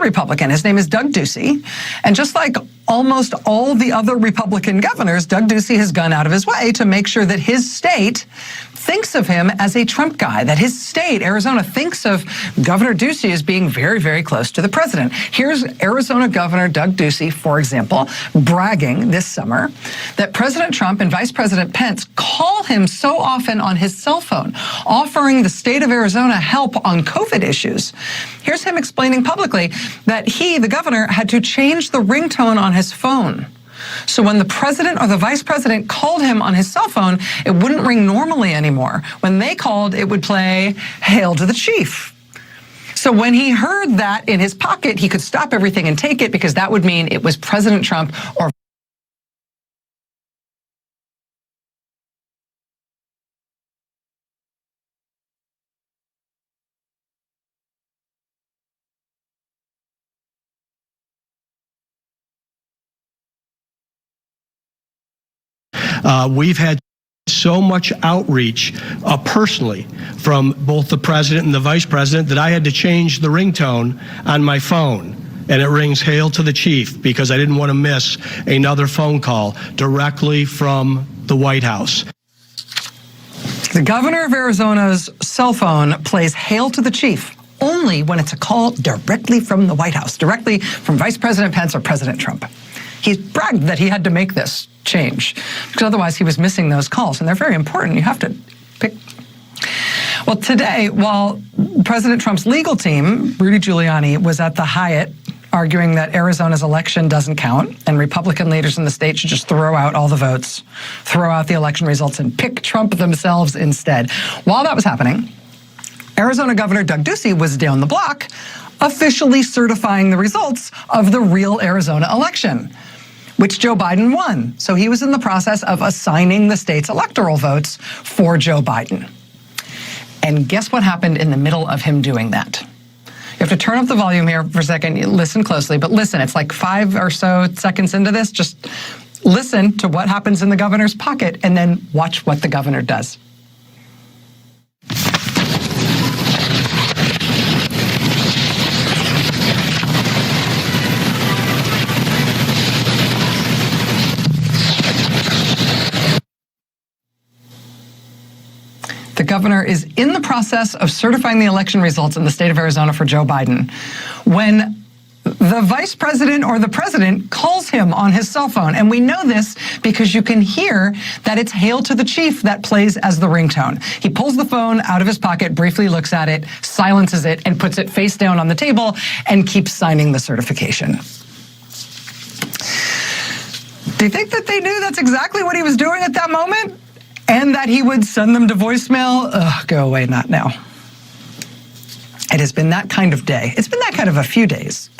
Republican. His name is Doug Ducey. And just like almost all the other Republican governors, Doug Ducey has gone out of his way to make sure that his state thinks of him as a Trump guy, that his state, Arizona, thinks of Governor Ducey as being very, very close to the president. Here's Arizona Governor Doug Ducey, for example, bragging this summer that President Trump and Vice President Pence call him so often on his cell phone, offering the state of Arizona help on COVID issues. Here's him explaining publicly that he, the governor, had to change the ringtone on his phone. So when the president or the vice president called him on his cell phone, it wouldn't ring normally anymore. When they called, it would play, "Hail to the chief." So when he heard that in his pocket, he could stop everything and take it, because that would mean it was President Trump or We've had so much outreach personally from both the president and the vice president that I had to change the ringtone on my phone. And it rings "Hail to the Chief," because I didn't want to miss another phone call directly from the White House. The governor of Arizona's cell phone plays "Hail to the Chief" only when it's a call directly from the White House, directly from Vice President Pence or President Trump. He's bragged that he had to make this change because otherwise he was missing those calls, and they're very important. You have to pick. Well, today, while President Trump's legal team, Rudy Giuliani, was at the Hyatt arguing that Arizona's election doesn't count and Republican leaders in the state should just throw out all the votes, throw out the election results, and pick Trump themselves instead. While that was happening, Arizona Governor Doug Ducey was down the block officially certifying the results of the real Arizona election, which Joe Biden won. So he was in the process of assigning the state's electoral votes for Joe Biden. And guess what happened in the middle of him doing that? You have to turn up the volume here for a second. You listen closely, but listen, it's like 5 or so seconds into this. Just listen to what happens in the governor's pocket and then watch what the governor does. The governor is in the process of certifying the election results in the state of Arizona for Joe Biden when the vice president or the president calls him on his cell phone. And we know this because you can hear that it's "Hail to the Chief" that plays as the ringtone. He pulls the phone out of his pocket, briefly looks at it, silences it, and puts it face down on the table and keeps signing the certification. Do you think that they knew that's exactly what he was doing at that moment? And that he would send them to voicemail? Ugh, go away, not now. It has been that kind of day. It's been that kind of a few days.